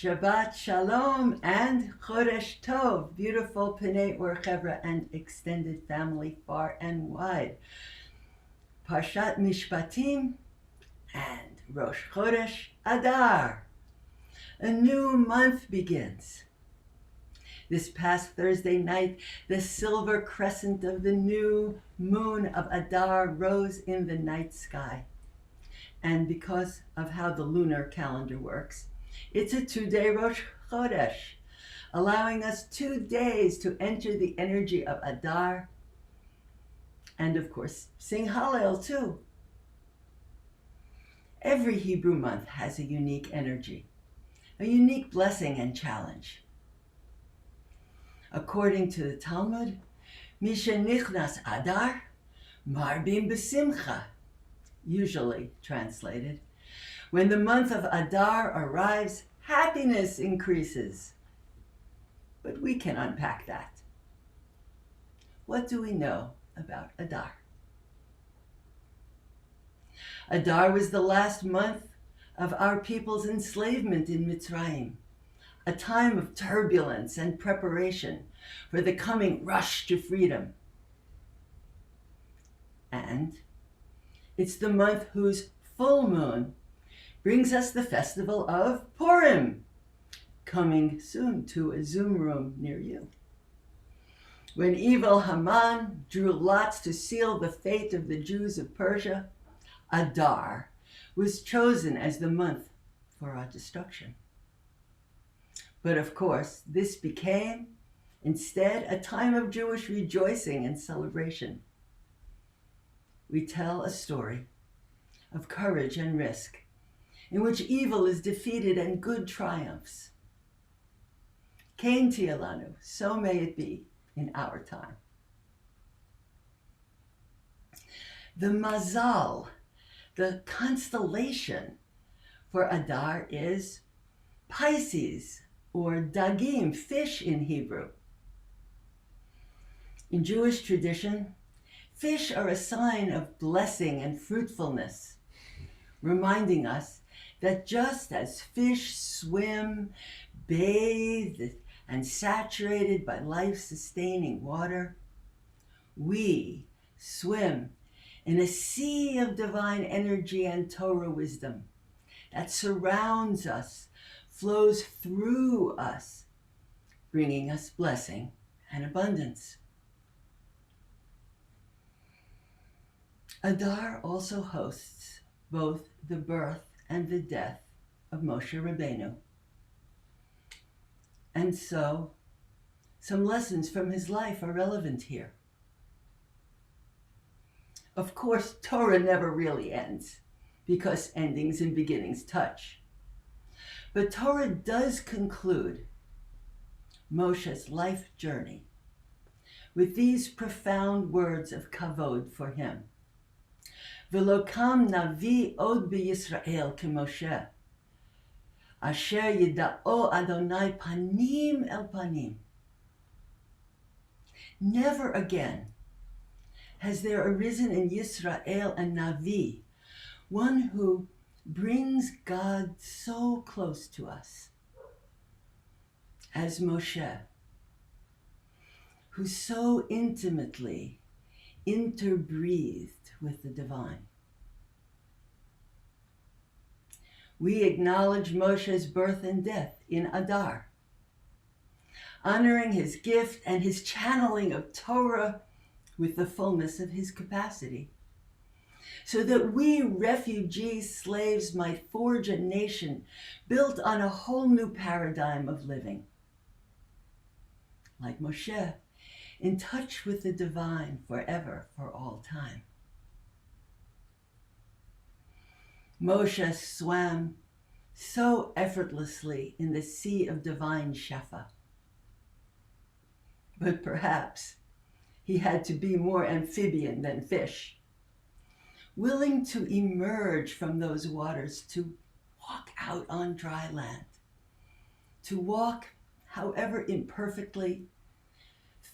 Shabbat Shalom and Chodesh Tov, beautiful Pnei Or Chevra and extended family far and wide. Parshat Mishpatim and Rosh Chodesh Adar. A new month begins. This past Thursday night, the silver crescent of the new moon of Adar rose in the night sky. And because of how the lunar calendar works, it's a 2-day Rosh Chodesh, allowing us 2 days to enter the energy of Adar and, of course, sing Hallel too. Every Hebrew month has a unique energy, a unique blessing and challenge. According to the Talmud, Misha Nichnas Adar, Marbim B'Simcha, usually translated, when the month of Adar arrives, happiness increases. But we can unpack that. What do we know about Adar? Adar was the last month of our people's enslavement in Mitzrayim, a time of turbulence and preparation for the coming rush to freedom. And it's the month whose full moon brings us the festival of Purim, coming soon to a Zoom room near you. When evil Haman drew lots to seal the fate of the Jews of Persia, Adar was chosen as the month for our destruction. But of course, this became instead a time of Jewish rejoicing and celebration. We tell a story of courage and risk, in which evil is defeated and good triumphs. Kain Tialanu, so may it be in our time. The mazal, the constellation for Adar is Pisces, or dagim, fish in Hebrew. In Jewish tradition, fish are a sign of blessing and fruitfulness, reminding us that just as fish swim, bathed, and saturated by life-sustaining water, we swim in a sea of divine energy and Torah wisdom that surrounds us, flows through us, bringing us blessing and abundance. Adar also hosts both the birth and the death of Moshe Rabbeinu. And so, some lessons from his life are relevant here. Of course, Torah never really ends, because endings and beginnings touch. But Torah does conclude Moshe's life journey with these profound words of kavod for him. V'lo kam navi od b'Yisrael k'Moshe, asher yida'o Adonai panim el panim. Never again has there arisen in Yisrael a Navi, one who brings God so close to us as Moshe, who so intimately interbreathed with the divine. We acknowledge Moshe's birth and death in Adar, honoring his gift and his channeling of Torah with the fullness of his capacity, so that we refugee slaves might forge a nation built on a whole new paradigm of living. Like Moshe, in touch with the divine forever, for all time. Moshe swam so effortlessly in the sea of divine Shefa. But perhaps he had to be more amphibian than fish, willing to emerge from those waters, to walk out on dry land, to walk, however imperfectly,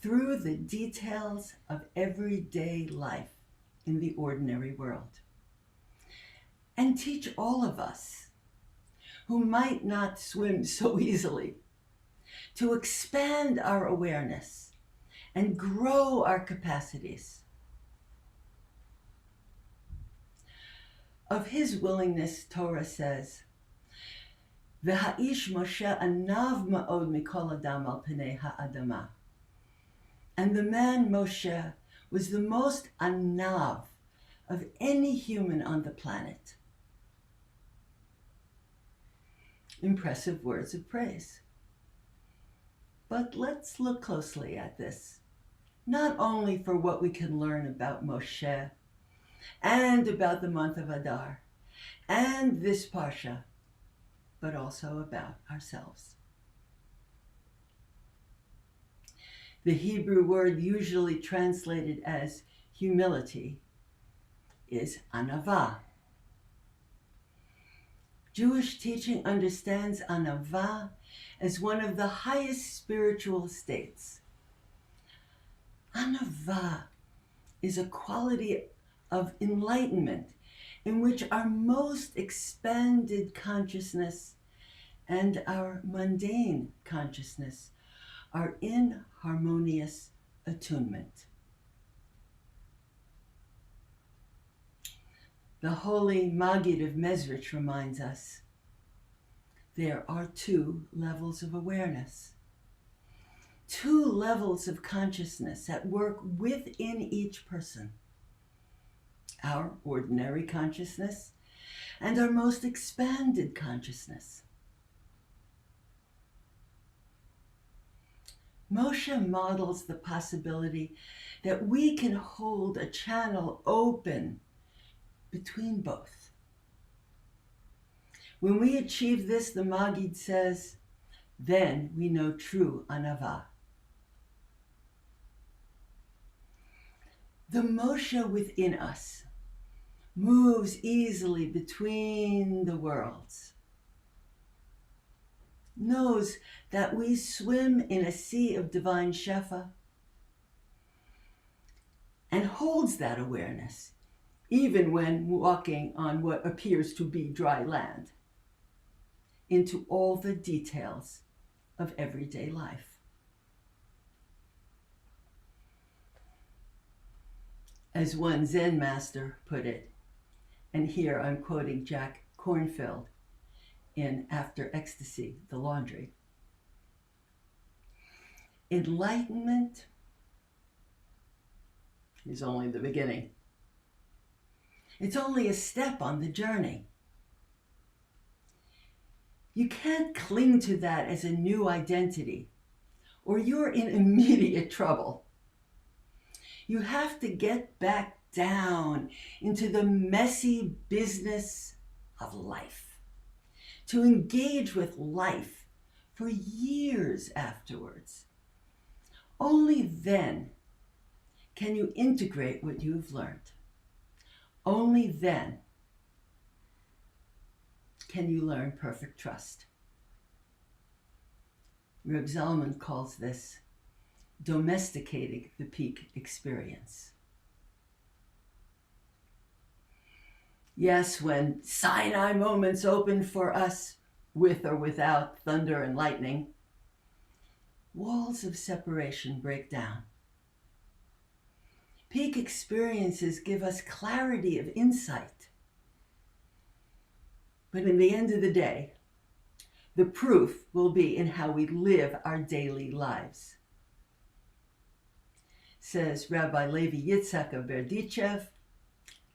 through the details of everyday life in the ordinary world, and teach all of us who might not swim so easily, to expand our awareness and grow our capacities. Of his willingness, Torah says, V'ha'ish Moshe anav ma'od mikol adam al pnei ha'adama. And the man Moshe was the most anav of any human on the planet. Impressive words of praise. But let's look closely at this, not only for what we can learn about Moshe and about the month of Adar and this Parsha, but also about ourselves. The Hebrew word usually translated as humility is anava. Jewish teaching understands anava as one of the highest spiritual states. Anava is a quality of enlightenment in which our most expanded consciousness and our mundane consciousness are in harmonious attunement. The holy Maggid of Mezrich reminds us there are two levels of awareness, two levels of consciousness at work within each person. Our ordinary consciousness and our most expanded consciousness. Moshe models the possibility that we can hold a channel open between both. When we achieve this, the Maggid says, then we know true anava. The Moshe within us moves easily between the worlds, knows that we swim in a sea of divine Shefa, and holds that awareness even when walking on what appears to be dry land, into all the details of everyday life. As one Zen master put it, and here I'm quoting Jack Kornfield in After Ecstasy, The Laundry, enlightenment is only the beginning. It's only a step on the journey. You can't cling to that as a new identity, or you're in immediate trouble. You have to get back down into the messy business of life, to engage with life for years afterwards. Only then can you integrate what you've learned. Only then can you learn perfect trust. Reb Zalman calls this domesticating the peak experience. Yes, when Sinai moments open for us, with or without thunder and lightning, walls of separation break down. Peak experiences give us clarity of insight. But in the end of the day, the proof will be in how we live our daily lives. Says Rabbi Levi Yitzhak of Berdichev,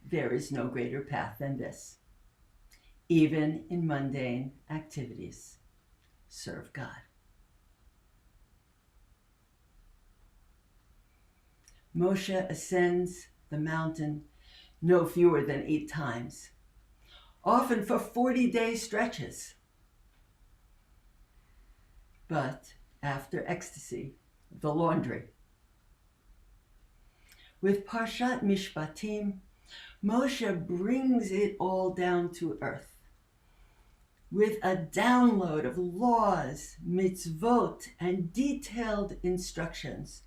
there is no greater path than this. Even in mundane activities, serve God. Moshe ascends the mountain no fewer than 8 times, often for 40-day stretches. But after ecstasy, the laundry. With Parshat Mishpatim, Moshe brings it all down to earth with a download of laws, mitzvot, and detailed instructions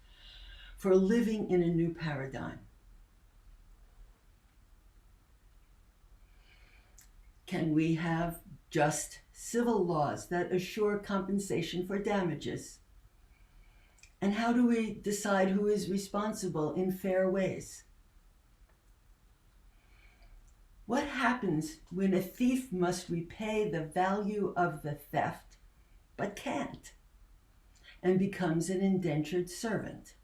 for living in a new paradigm. Can we have just civil laws that assure compensation for damages? And how do we decide who is responsible in fair ways? What happens when a thief must repay the value of the theft but can't and becomes an indentured servant?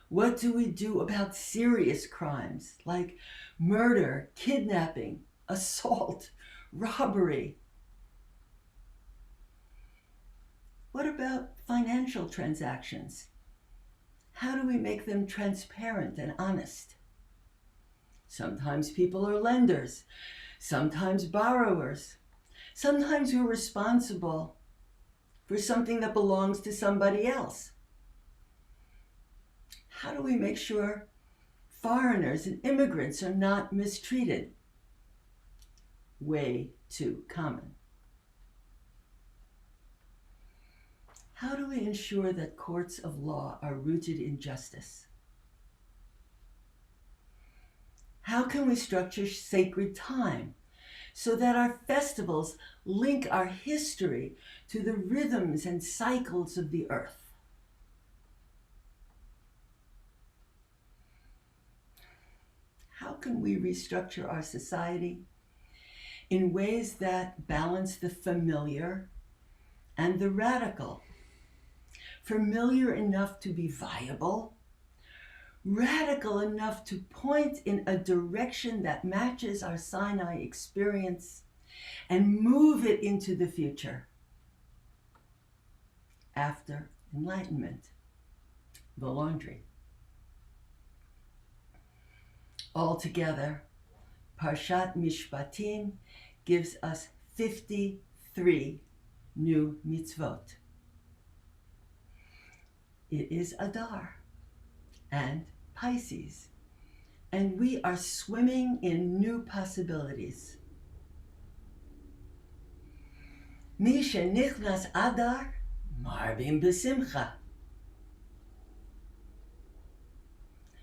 What do we do about serious crimes like murder, kidnapping, assault, robbery? What about financial transactions? How do we make them transparent and honest? Sometimes people are lenders, sometimes borrowers, sometimes we're responsible for something that belongs to somebody else. How do we make sure foreigners and immigrants are not mistreated? Way too common. How do we ensure that courts of law are rooted in justice? How can we structure sacred time so that our festivals link our history to the rhythms and cycles of the earth? How can we restructure our society in ways that balance the familiar and the radical? Familiar enough to be viable, radical enough to point in a direction that matches our Sinai experience and move it into the future. After enlightenment, the laundry. Altogether, Parshat Mishpatim gives us 53 new mitzvot. It is Adar and Pisces, and we are swimming in new possibilities. Mi shenichnas Adar, marbim b'simcha.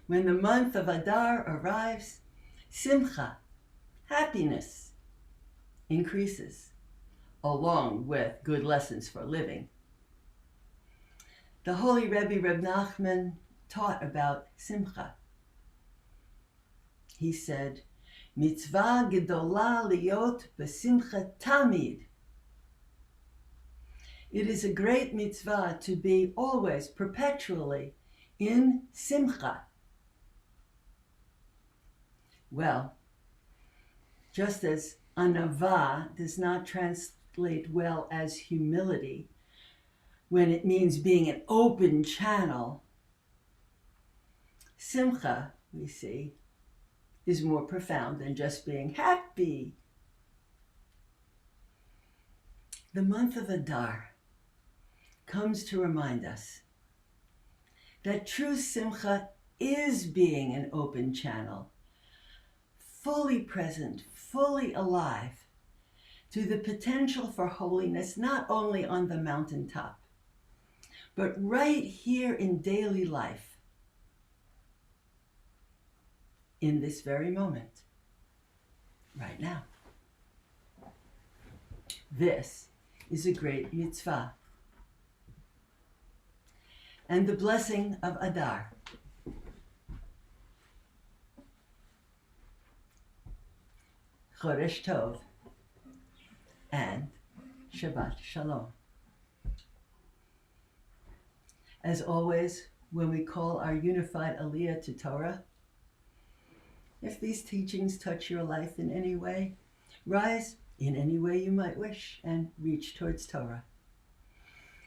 When the month of Adar arrives, simcha, happiness, increases, along with good lessons for living. The holy Rabbi Reb Nachman taught about simcha. He said, mitzvah gedola liot b'simcha tamid. It is a great mitzvah to be always, perpetually, in simcha. Well, just as anava does not translate well as humility when it means being an open channel, simcha, we see, is more profound than just being happy. The month of Adar comes to remind us that true simcha is being an open channel, fully present, fully alive to the potential for holiness, not only on the mountaintop, but right here in daily life, in this very moment, right now. This is a great mitzvah. And the blessing of Adar. Chodesh Tov and Shabbat Shalom. As always, when we call our unified Aliyah to Torah, if these teachings touch your life in any way, rise in any way you might wish and reach towards Torah.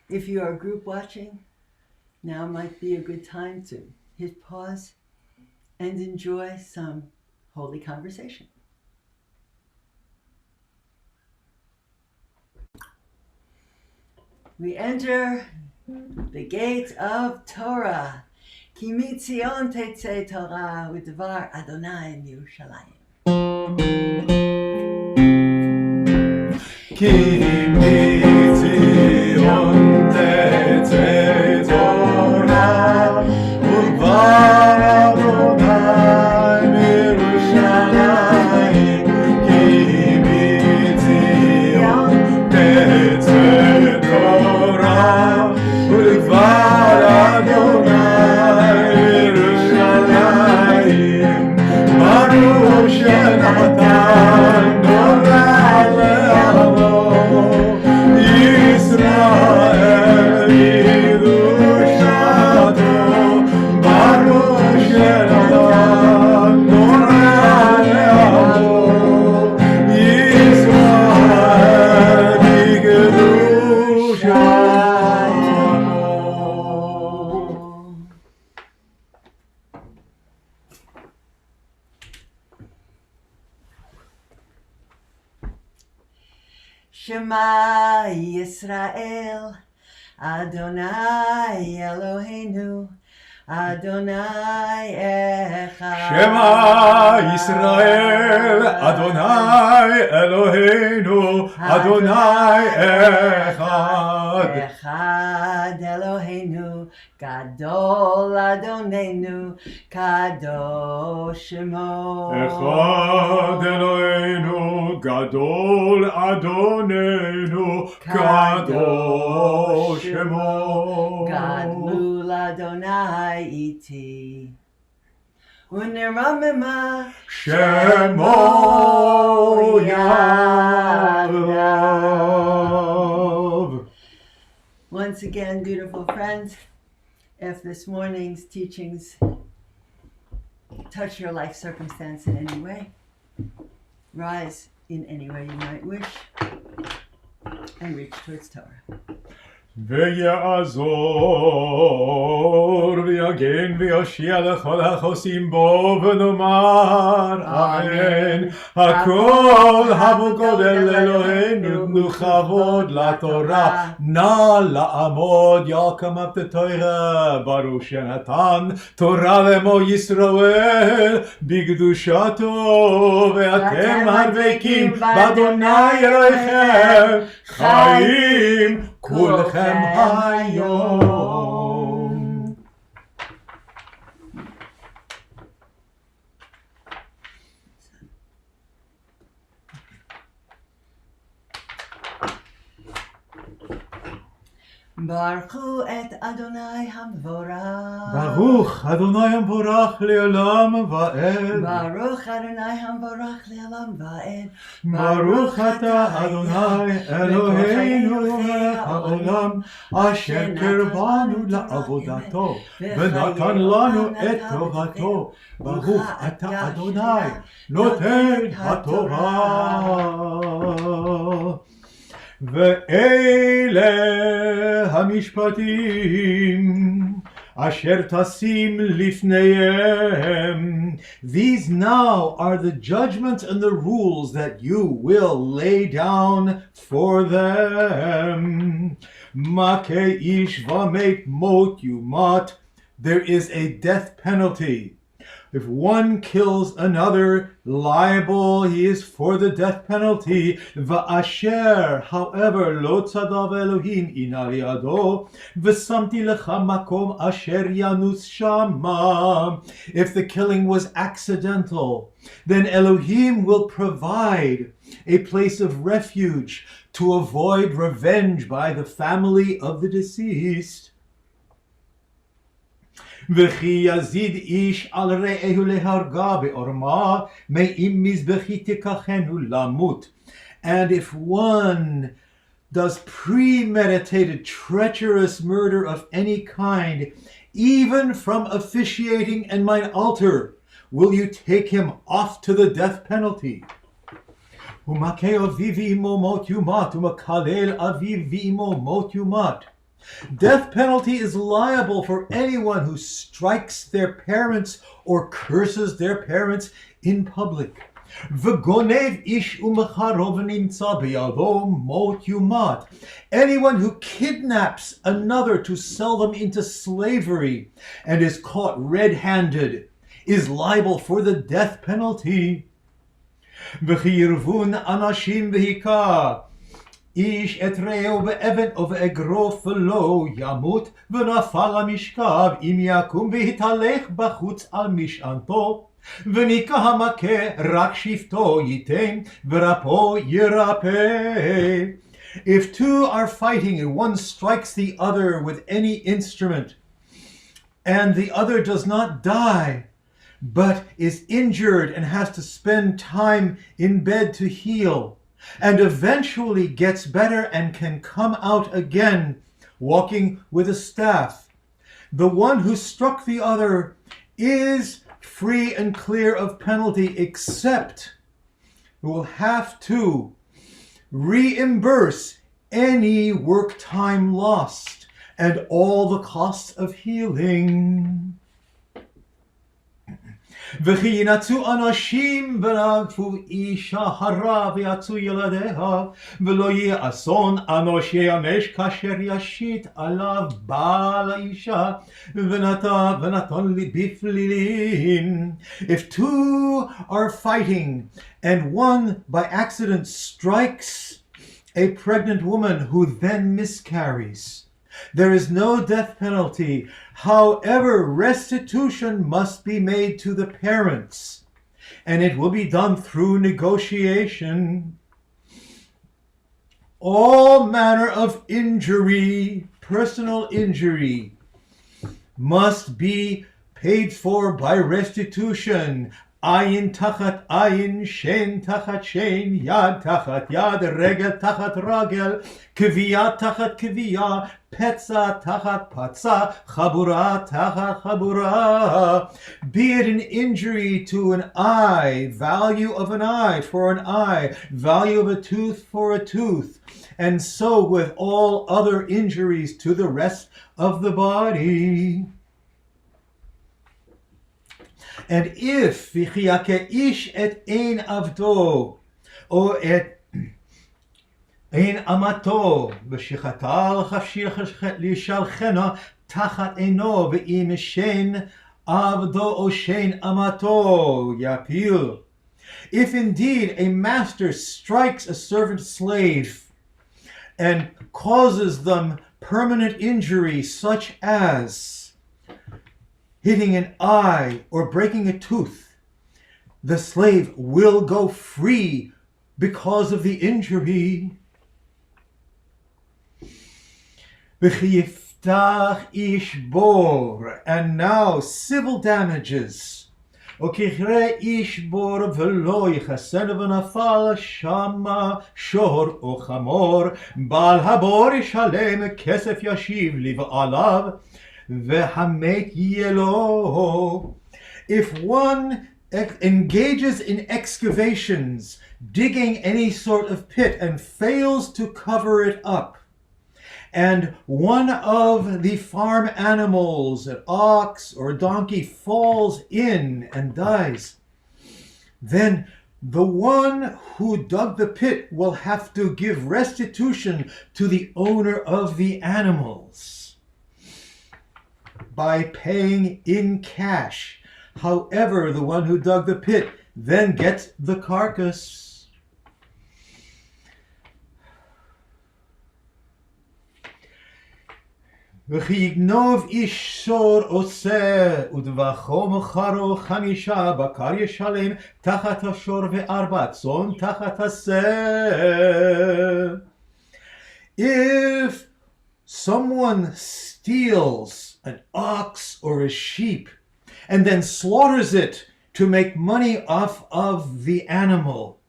If you are group watching, now might be a good time to hit pause and enjoy some holy conversation. We enter the gate of Torah. Ki mitzion tetzei Torah u'dvar Adonai miYerushalayim. Ki mitzion tetzei Torah u'dvar Adonai miYerushalayim. Ki Shema Yisrael, Adonai Eloheinu, Adonai Echad. Shema Yisrael, Adonai Eloheinu, Adonai Echad. Echad Eloheinu, Gadol Adonenu, Kadosh Shemo. Echad Eloheinu, Gadol Adonenu, Kadosh Shemo. Gadlul Adonai iti. Unirmamima Shemo Yadav. Once again, beautiful friends, if this morning's teachings touch your life circumstance in any way, rise in any way you might wish, and reach towards Torah. ויעזור ויגן ויושיע לכל החוסים בו ונאמר אמן. הכל הבו גודל אלוהינו, תנו כבוד לתורה, נא לעמוד יקם עבד תורה, ברוך שנתן תורה לעמו ישראל בקדושתו, ואתם הדבקים באדוני אלוהיכם חיים כולכם היום. ברכו את אדוני המבורך. ברוך אדוני המבורך לעולם ועד. ברוך אדוני המבורך לעולם ועד. ברוך אתה אדוני אלוהינו מלך העולם, אשר קרבנו לעבודתו ונתן לנו את תורתו. ברוך אתה אדוני נותן התורה. ואלה המשפטים אשר תשים לפניהם. These now are the judgments and the rules that you will lay down for them. מכה איש ומת מות יומת. There is a death penalty. If one kills another, liable he is for the death penalty. Va'asher, however, lo tzadav Elohim ina liado, v'samti lecha makom asher yanus shama. If the killing was accidental, then Elohim will provide a place of refuge to avoid revenge by the family of the deceased. וכי יזיד איש על רעהו להרגה בעורמה, מאם מזבחי תיקחנו למות. And if one does premeditated, treacherous murder of any kind, even from officiating in mine altar, will you take him off to the death penalty? ומכה אביו ואמו מות יומת, ומקלל אביו ואמו מות יומת. Death penalty is liable for anyone who strikes their parents or curses their parents in public. V'gonev ish u'mecharo v'nimtza b'yado mot yumat. Anyone who kidnaps another to sell them into slavery and is caught red-handed is liable for the death penalty. V'chiyirvun anashim v'hika. איש את רעהו באבן או באגרוף ולא ימות, ונפל המשכב אם יקום והתהלך בחוץ על משענתו, וניקה המכה רק שבטו ייתן ורפו ירפא. If two are fighting and one strikes the other with any instrument, and the other does not die, but is injured and has to spend time in bed to heal, and eventually gets better and can come out again, walking with a staff, the one who struck the other is free and clear of penalty, except will have to reimburse any work time lost and all the costs of healing. וכי ינצו אנשים ונטפו אישה הרע ויצאו ילדיה, ולא יהיה אסון אנוש ייענש כאשר ישית עליו בעל האישה ונתן לי בפלילין. If two are fighting and one by accident strikes a pregnant woman who then miscarries, there is no death penalty. However, restitution must be made to the parents, and it will be done through negotiation. All manner of injury, personal injury, must be paid for by restitution. Ayin tachat ayin, shen tachat shen, yad tachat yad, regel tachat ragel, kviya tachat kviya, petza tachat patza, chabura tachat chabura. Be it an injury to an eye, value of an eye for an eye, value of a tooth for a tooth, and so with all other injuries to the rest of the body. And if v'chiyake ish et ein avdo, or et ein amato, v'shichatal chafshir lishalchena tachat eino v'im shen avdo o shen amato yapil. If indeed a master strikes a servant slave and causes them permanent injury, such as hitting an eye or breaking a tooth, the slave will go free because of the injury. And now civil damages. וככרה איש בור ולא יחסן ונפל שמה שור או חמור, בעל הבור ישלם כסף ישיב לבעליו והמת יהיה לו. If one engages in excavations, digging any sort of pit and fails to cover it up, and one of the farm animals, an ox or a donkey, falls in and dies, then the one who dug the pit will have to give restitution to the owner of the animals by paying in cash. However, the one who dug the pit then gets the carcass. וכי יגנוב איש שור עושה ודבחו מחרו 5 בקר ישלם תחת השור ו4 צאן תחת השה. If someone steals an ox or a sheep and then slaughters it to make money off of the animal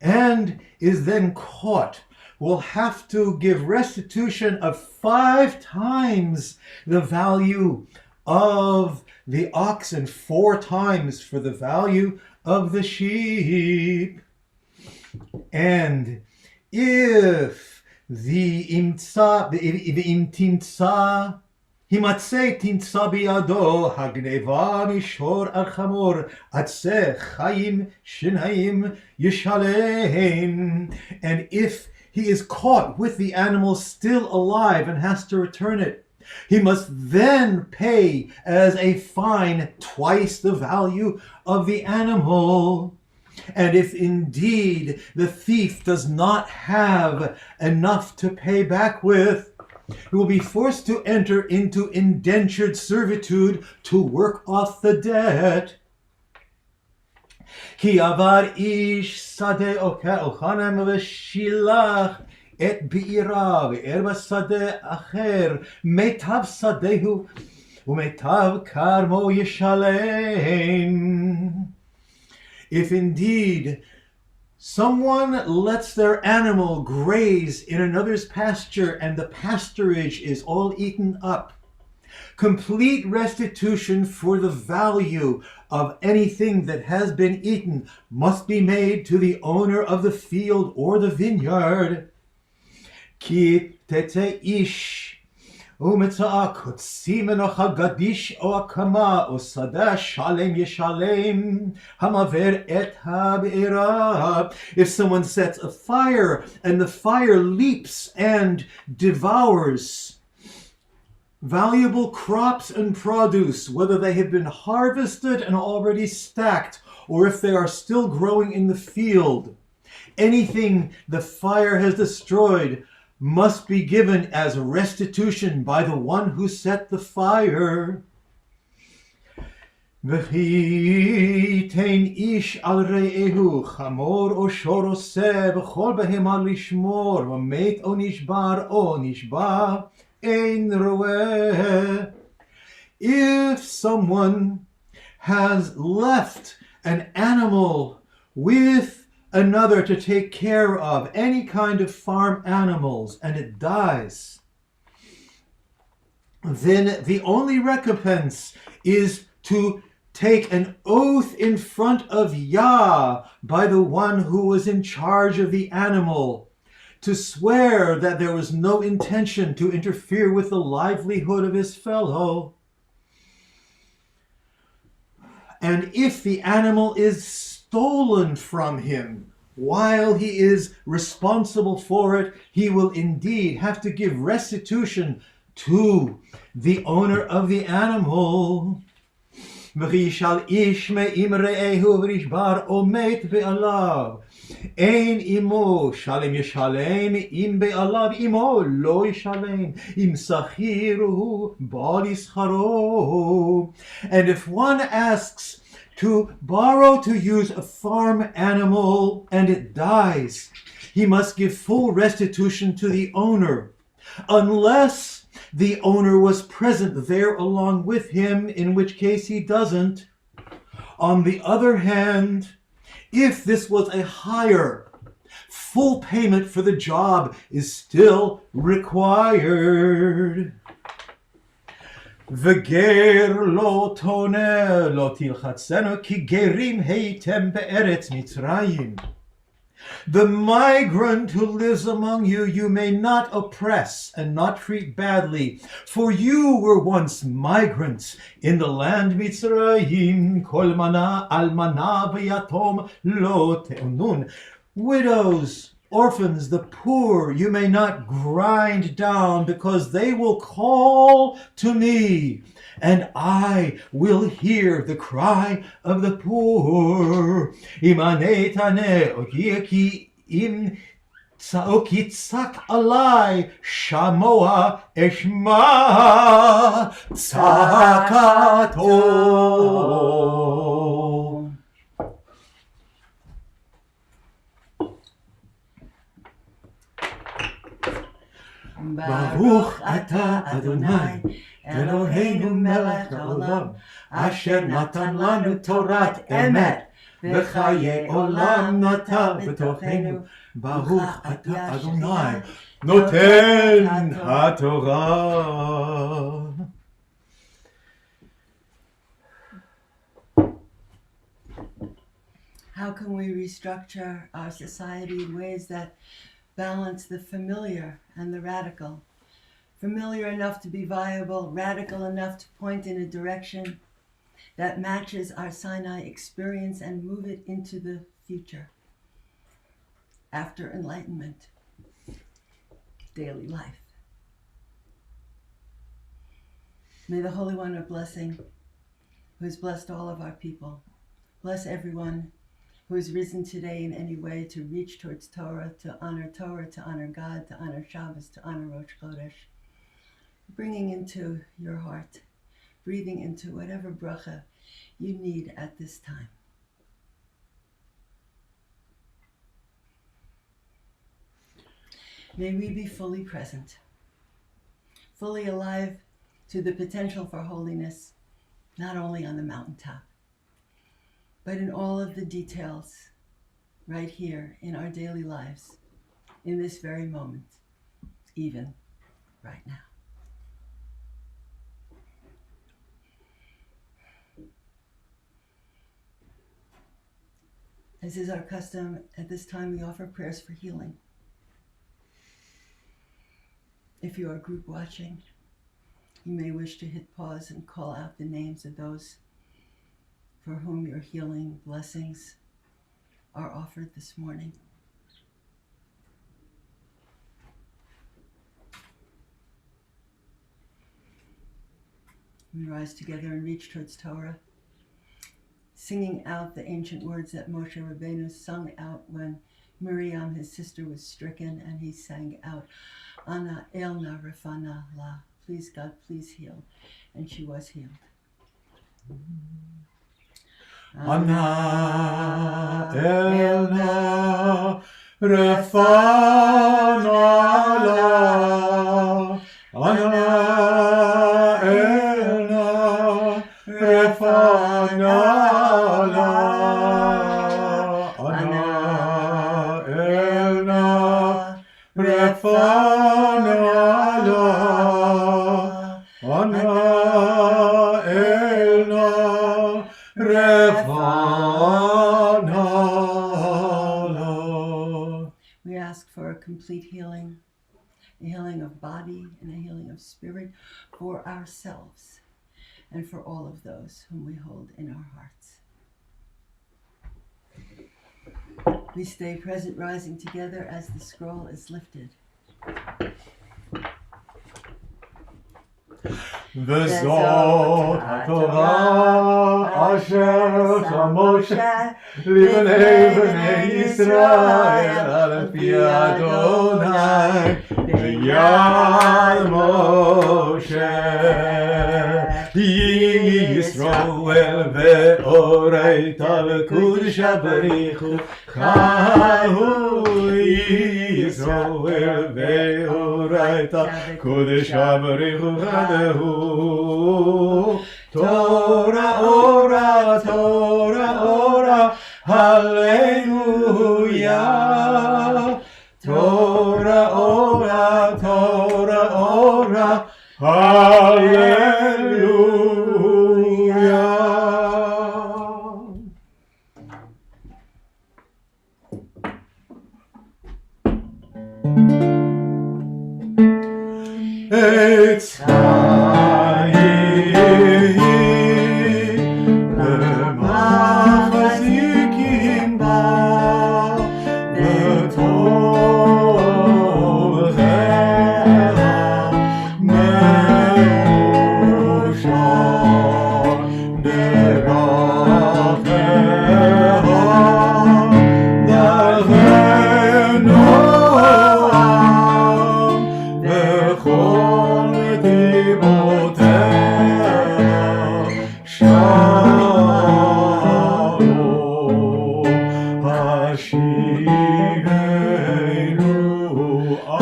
and is then caught, will have to give restitution of 5 times the value of the ox and 4 times for the value of the sheep. And if the imtsa himatse timtsa biyado hagneva mishor al chamor atse chayim shinayim yishalem, and if he is caught with the animal still alive and has to return it, he must then pay as a fine twice the value of the animal. And if indeed the thief does not have enough to pay back with, he will be forced to enter into indentured servitude to work off the debt. כי עבר איש שדה או חנם ושילח את בעירה וער בשדה אחר, מיטב שדהו ומיטב כרמו ישלם. If indeed someone lets their animal graze in another's pasture and the pasturage is all eaten up, complete restitution for the value of anything that has been eaten must be made to the owner of the field or the vineyard. Ki tete ish ומצאה קוצי מנוחה גדיש או הקמה או שדה שלם ישלם המעבר את הבעירה. If someone sets a fire and the fire leaps and devours valuable crops and produce, whether they have been harvested and already stacked, or if they are still growing in the field, anything the fire has destroyed must be given as restitution by the one who set the fire. וכי תן איש על רעהו חמור או שור עושה וכל בהמה לשמור ומת או נשבע אין רואה. If someone has left an animal with another to take care of, any kind of farm animals, and it dies, then the only recompense is to take an oath in front of Yah by the one who was in charge of the animal, to swear that there was no intention to interfere with the livelihood of his fellow. And if the animal is stolen from him while he is responsible for it, he will indeed have to give restitution to the owner of the animal. וישאל איש מאם רעהו ונשבר או מת בעליו, אין עמו שלם ישלם, אם בעליו עמו לא ישלם, אם שכיר הוא בא לשכרו. And if one asks to borrow to use a farm animal and it dies, he must give full restitution to the owner, unless the owner was present there along with him, in which case he doesn't. On the other hand, if this was a hire, full payment for the job is still required. וגר לא תונה לא תלחצנו כי גרים הייתם בארץ מצרים. The migrant who lives among you, you may not oppress and not treat badly, for you were once migrants in the land Mitzrayim. Kol mana almana v'yatom lo te'unun. Widows, orphans, the poor, you may not grind down, because they will call to me, and I will hear the cry of the poor. Imane tane oki im tzaok alai shamoa eshma tzakato. Baruch ata Adonai Eloheinu melech haolam, asher natan lanu Torat emet, v'chaye olam nata b'tochenu. Baruch ata Adonai noten haTorah. How can we restructure our society in ways that balance the familiar and the radical? Familiar enough to be viable, radical enough to point in a direction that matches our Sinai experience and move it into the future. After enlightenment, daily life. May the Holy One of Blessing, who has blessed all of our people, bless everyone who has risen today in any way to reach towards Torah, to honor God, to honor Shabbos, to honor Rosh Chodesh. Bringing into your heart, breathing into whatever bracha you need at this time. May we be fully present, fully alive to the potential for holiness, not only on the mountaintop, but in all of the details right here in our daily lives, in this very moment, even right now. As is our custom, at this time we offer prayers for healing. If you are group watching, You may wish to hit pause and call out the names of those for whom your healing blessings are offered this morning. We rise together and reach towards Torah, singing out the ancient words that Moshe Rabbeinu sung out when Miriam, his sister, was stricken, and he sang out, Ana elna refana la, please God, please heal. And she was healed. Ana elna refana la, Ana elna refana la, Ana elna refana la, Ana elna refana la. We ask for a complete healing, a healing of body and a healing of spirit for ourselves and for all of those whom we hold in our hearts. We stay present, rising together as the scroll is lifted. וזאת התורה אשר שם משה לבני בני ישראל על פי אדוני ביד משה ישראל ואורייתא וקודשא בריחו חיו ישראל ואורייתא קודשא בריחו חדהו תורה אורה תורה אורה הללויה תורה אורה תורה אורה הללויה. It's למחזיקים בה בתוכחה מאושר דרכיה דרכנו בכל נתיבותיה שלום השיבנו אדוני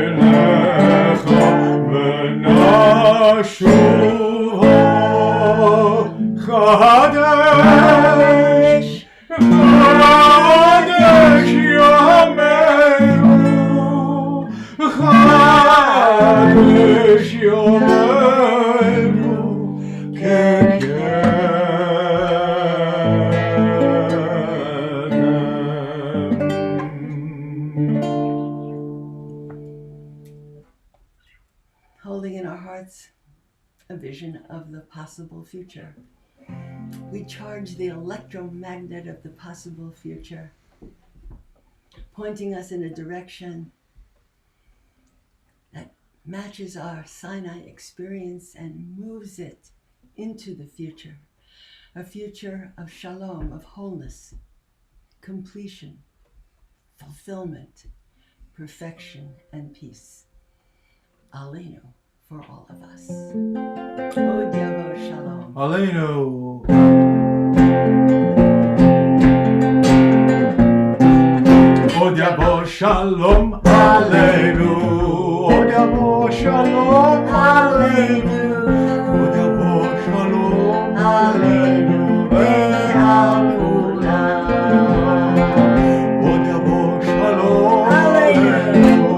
אליך ונשובו חדש חדש ימינו חדש ימינו Holding in our hearts a vision of the possible future. We charge the electromagnet of the possible future, pointing us in a direction that matches our Sinai experience and moves it into the future, a future of shalom, of wholeness, completion, fulfillment, perfection, and peace. Aleinu, for all of us. Od Yavo Shalom. Aleinu. Od Yavo Shalom Aleinu. Od Yavo Shalom Aleinu. Od Yavo Shalom Aleinu. Ve'al kulam. Od Yavo Shalom Aleinu.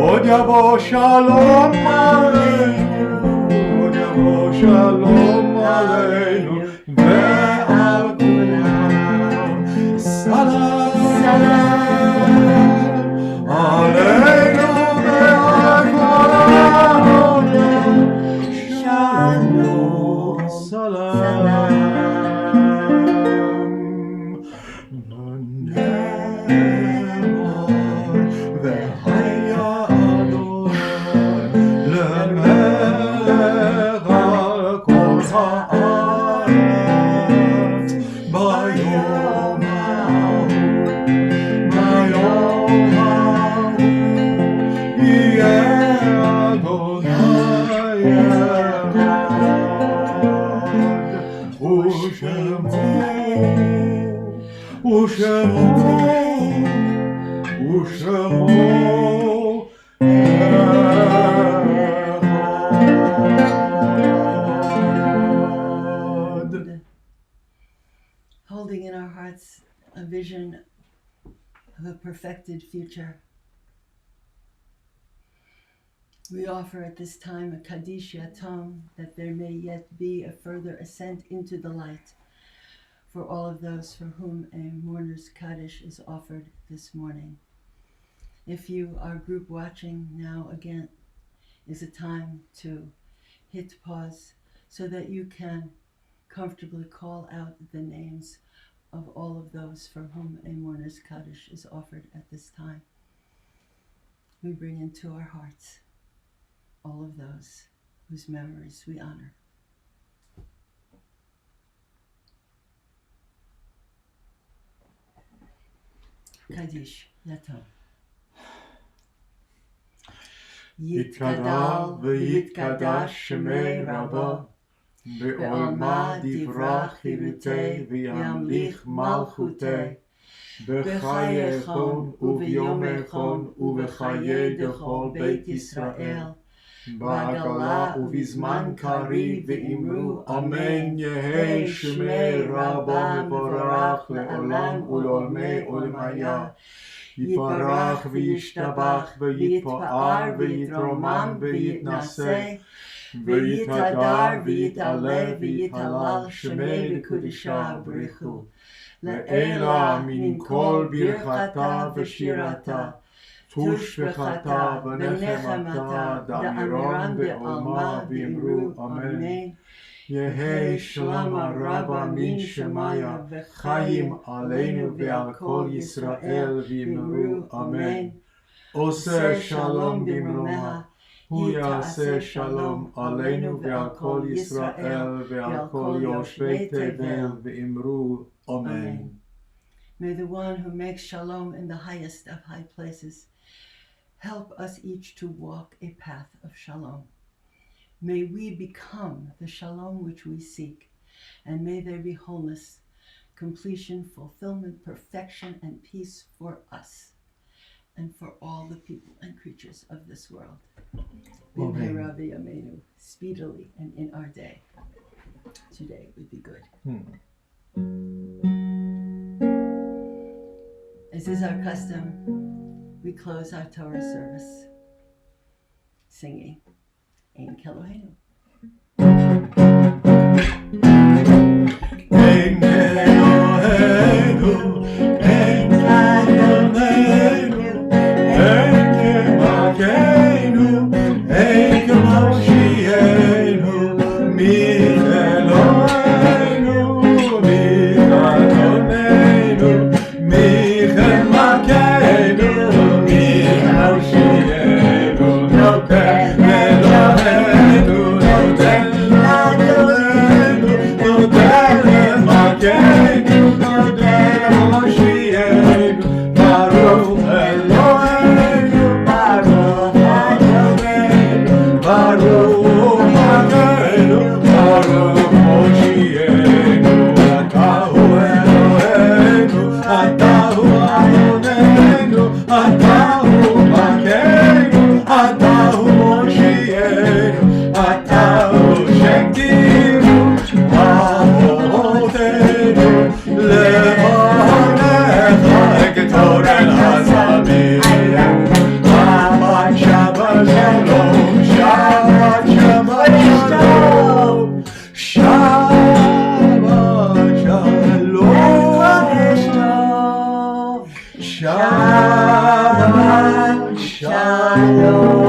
Od Yavo Shalom Aleinu. Od Yavo Shalom Aleinu. Ve'al kulam. Salam. Salam. ביום ההוא, ביום ההוא, יהיה אדוני אחד, ושמו holding in our hearts a vision of a perfected future. We offer at this time a Kaddish Yatom, that there may yet be a further ascent into the light for all of those for whom a mourner's Kaddish is offered this morning. If you are group watching, now again is a time to hit pause so that you can comfortably call out the names of all of those for whom a mourner's Kaddish is offered at this time. We bring into our hearts all of those whose memories we honor. Kaddish Yatom. יתגדל ויתקדש שמי רבו, בעולמה דברה חירותי וימליך מלכותי, בחייכון וביומכון ובחיי דכל בית ישראל, בעגלה ובזמן קריב ואמרו אמן, יהי שמי רבו מבורך לעולם ולעולמי עולמיה. יתברך וישתבח ויתפאר ויתרומם ויתנשא ויתהדר ויתעלה ויתהלל שמי לקודשה ברכו לעילה מן כל ברכתה ושירתה תושבחתה ונחמתה דאמירם בעלמה ואמרו אמן. יהי שלום הרבה מן שמיה וחיים עלינו ועל כל ישראל ואמרו אמן. עושה שלום במרומה, הוא יעשה שלום עלינו ועל כל ישראל ועל כל יושבי תבל ואמרו אמן. May the one who makes shalom in the highest of high places help us each to walk a path of shalom. May we become the shalom which we seek, and may there be wholeness, completion, fulfillment, perfection, and peace for us and for all the people and creatures of this world. B'mehera v'yameinu, speedily and in our day. Today would be good. As is our custom, we close our Torah service singing Ein Keloheinu. Ein Keloheinu, Ein Keloheinu, Ein Kemalkeinu, Ein Kemoshienu, Mi Eloheinu, Mi Adonenu, Mi Kemalkeinu, Mi Kemoshienu, Noten Eloheinu, Noten Adonenu, Noten Malkeinu, Noten Moshienu, Baruch Eloheinu, Baruch Adonenu, Baruch Malkeinu, Baruch Moshienu, Atahu Eloheinu, Atahu Adonenu, Atahu Malkeinu, Atahu Moshienu, Atahu Shektiru, Avotenu, Levanecha Ektor El Hazamim, Shabbat Shalom, Shabbat Shabbat Shalom, Shabbat Shalom, Shabbat Shalom.